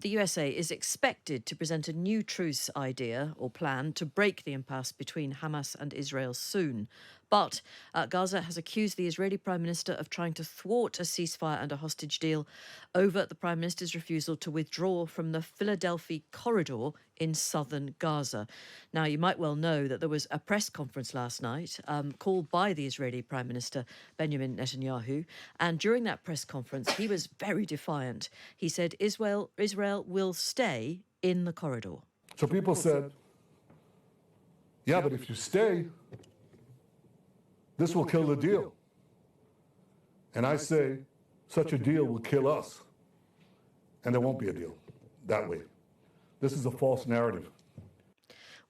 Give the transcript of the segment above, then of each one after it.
the USA is expected to present a new truce idea or plan to break the impasse between Hamas and Israel soon. But Gaza has accused the Israeli Prime Minister of trying to thwart a ceasefire and a hostage deal over the Prime Minister's refusal to withdraw from the Philadelphia corridor in southern Gaza. Now, you might well know that there was a press conference last night called by the Israeli Prime Minister Benjamin Netanyahu. And during that press conference, he was very defiant. He said Israel will stay in the corridor. So people said, yeah, but if you stay, this will kill the deal. And I say, such a deal will kill us. And there won't be a deal that way. This is a false narrative.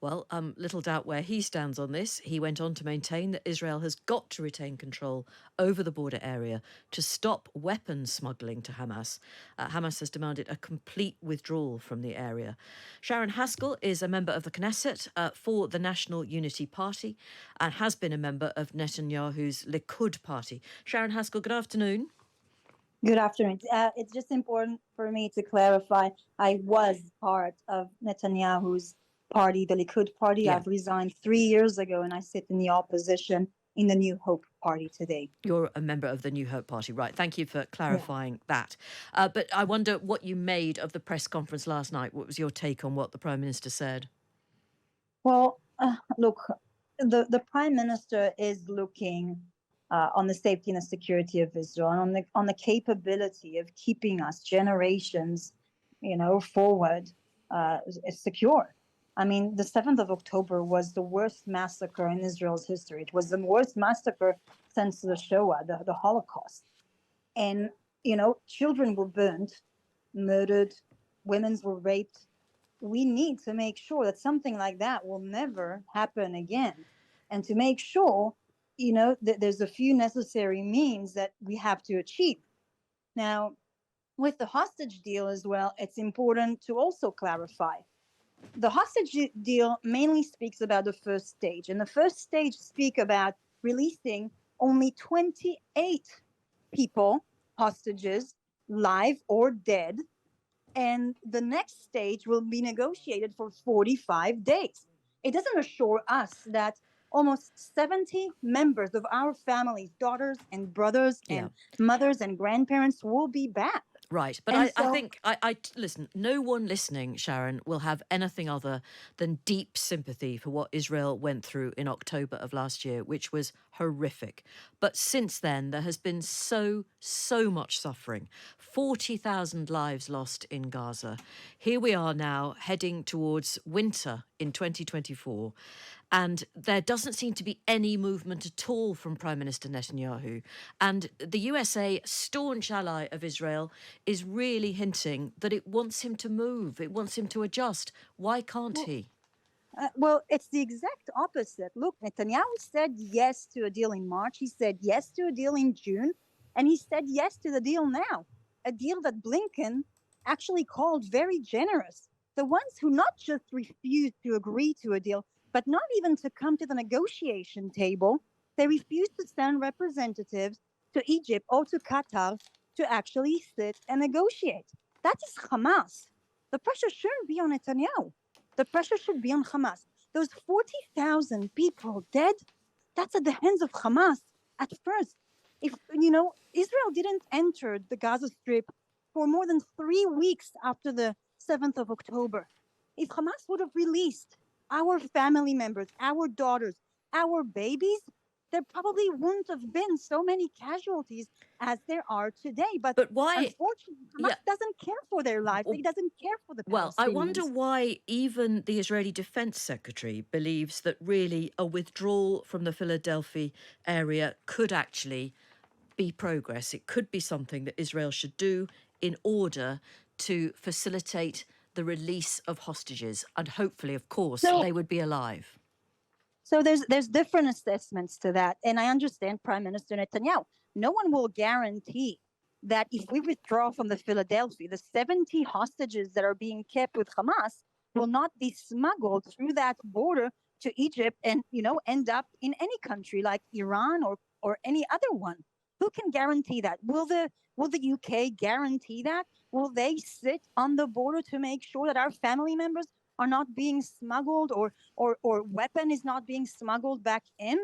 Well, little doubt where he stands on this. He went on to maintain that Israel has got to retain control over the border area to stop weapons smuggling to Hamas. Hamas has demanded a complete withdrawal from the area. Sharren Haskel is a member of the Knesset for the National Unity Party and has been a member of Netanyahu's Likud party. Sharren Haskel, good afternoon. Good afternoon. It's just important for me to clarify, I was part of Netanyahu's party, the Likud party. Yeah. I've resigned 3 years ago and I sit in the opposition in the New Hope party today. You're a member of the New Hope party, right? Thank you for clarifying that. But I wonder what you made of the press conference last night. What was your take on what the Prime Minister said? Well, look, the Prime Minister is looking on the safety and the security of Israel and on the capability of keeping us generations, forward secure. I mean, the 7th of October was the worst massacre in Israel's history. It was the worst massacre since the Shoah, the Holocaust. And, children were burned, murdered, women were raped. We need to make sure that something like that will never happen again. And to make sure, that there's a few necessary means that we have to achieve. Now, with the hostage deal as well, it's important to also clarify. The hostage deal mainly speaks about the first stage, and the first stage speak about releasing only 28 people, hostages, live or dead, and the next stage will be negotiated for 45 days. It doesn't assure us that almost 70 members of our families, daughters and brothers and mothers and grandparents will be back. Right. But I think, listen, no one listening, Sharren, will have anything other than deep sympathy for what Israel went through in October of last year, which was horrific. But since then, there has been so much suffering. 40,000 lives lost in Gaza. Here we are now heading towards winter in 2024. And there doesn't seem to be any movement at all from Prime Minister Netanyahu. And the USA, staunch ally of Israel, is really hinting that it wants him to move. It wants him to adjust. Why can't he? Well, it's the exact opposite. Look, Netanyahu said yes to a deal in March. He said yes to a deal in June. And he said yes to the deal now, a deal that Blinken actually called very generous. The ones who not just refused to agree to a deal, but not even to come to the negotiation table, they refused to send representatives to Egypt or to Qatar to actually sit and negotiate. That is Hamas. The pressure shouldn't be on Netanyahu. The pressure should be on Hamas. Those 40,000 people dead, that's at the hands of Hamas at first. If, Israel didn't enter the Gaza Strip for more than 3 weeks after the 7th of October. If Hamas would have released our family members, our daughters, our babies, there probably wouldn't have been so many casualties as there are today. But why? Unfortunately, Hamas doesn't care for their lives. It doesn't care for the Palestinians. Well, I wonder why even the Israeli Defense Secretary believes that really a withdrawal from the Philadelphia area could actually be progress. It could be something that Israel should do in order to facilitate the release of hostages, and hopefully, of course, they would be alive. So there's different assessments to that, and I understand Prime Minister Netanyahu. No one will guarantee that if we withdraw from the Philadelphia, the 70 hostages that are being kept with Hamas will not be smuggled through that border to Egypt and end up in any country like Iran or any other one. Who can guarantee that? Will the UK guarantee that? Will they sit on the border to make sure that our family members are not being smuggled, or weapon is not being smuggled back in?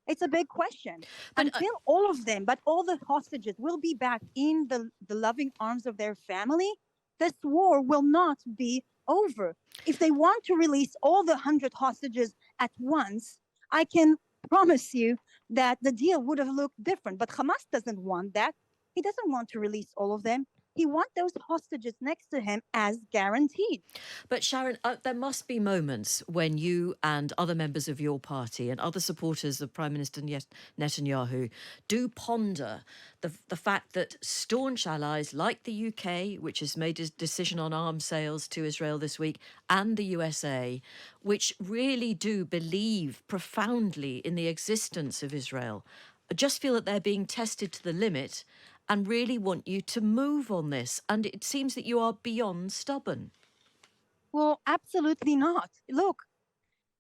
It's a big question. But Until all of them, but all the hostages will be back in the loving arms of their family, this war will not be over. If they want to release all the 100 hostages at once, I can promise you that the deal would have looked different. But Hamas doesn't want that. He doesn't want to release all of them. He wants those hostages next to him as guaranteed. But Sharren, there must be moments when you and other members of your party and other supporters of Prime Minister Netanyahu do ponder the fact that staunch allies like the UK, which has made a decision on arms sales to Israel this week, and the USA, which really do believe profoundly in the existence of Israel, just feel that they're being tested to the limit and really want you to move on this. And it seems that you are beyond stubborn. Well, absolutely not. Look,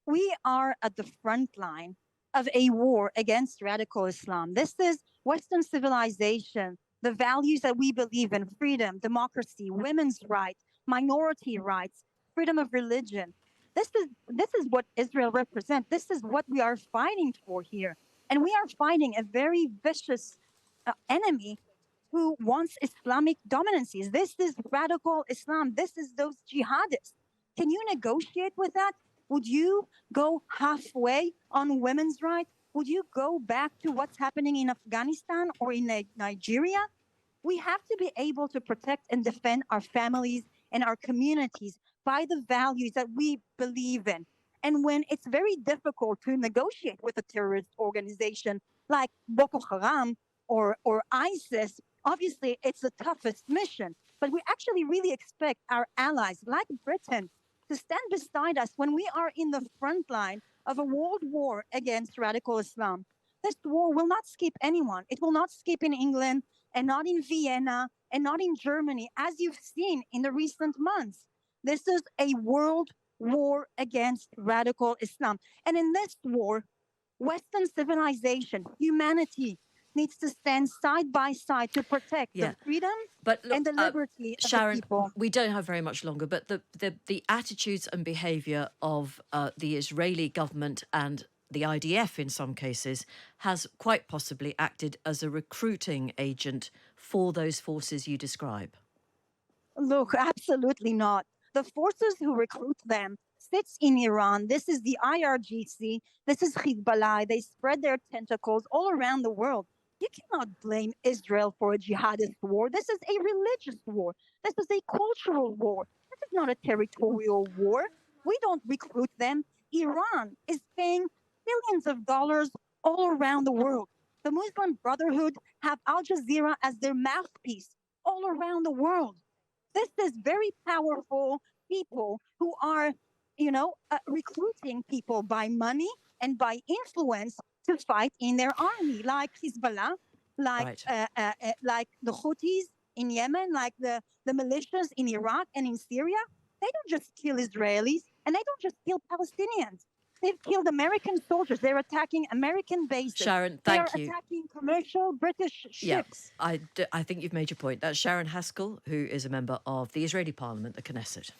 we are at the front line of a war against radical Islam. This is Western civilization, the values that we believe in: freedom, democracy, women's rights, minority rights, freedom of religion. This is what Israel represents. This is what we are fighting for here. And we are fighting a very vicious enemy who wants Islamic dominances. This is radical Islam. This is those jihadists. Can you negotiate with that? Would you go halfway on women's rights? Would you go back to what's happening in Afghanistan or in Nigeria? We have to be able to protect and defend our families and our communities by the values that we believe in. And when it's very difficult to negotiate with a terrorist organization like Boko Haram or ISIS, obviously it's the toughest mission. But we actually really expect our allies like Britain to stand beside us when we are in the front line of a world war against radical Islam. This war will not skip anyone. It will not skip in England, and not in Vienna, and not in Germany, as you've seen in the recent months. This is a world war against radical Islam. And in this war, Western civilization, humanity, needs to stand side by side to protect the freedom and the liberty of Sharren, the people. We don't have very much longer, but the attitudes and behaviour of the Israeli government and the IDF in some cases has quite possibly acted as a recruiting agent for those forces you describe. Look, absolutely not. The forces who recruit them sits in Iran. This is the IRGC. This is Hezbollah. They spread their tentacles all around the world. You cannot blame Israel for a jihadist war. This is a religious war. This is a cultural war. This is not a territorial war. We don't recruit them. Iran is paying billions of dollars all around the world. The Muslim Brotherhood have Al Jazeera as their mouthpiece all around the world. This is very powerful people who are, recruiting people by money and by influence to fight in their army, like Hezbollah, like the Houthis in Yemen, like the militias in Iraq and in Syria. They don't just kill Israelis, and they don't just kill Palestinians. They've killed American soldiers. They're attacking American bases. Sharren, thank you. They are attacking commercial British ships. Yeah, I think you've made your point. That's Sharren Haskel, who is a member of the Israeli parliament, the Knesset.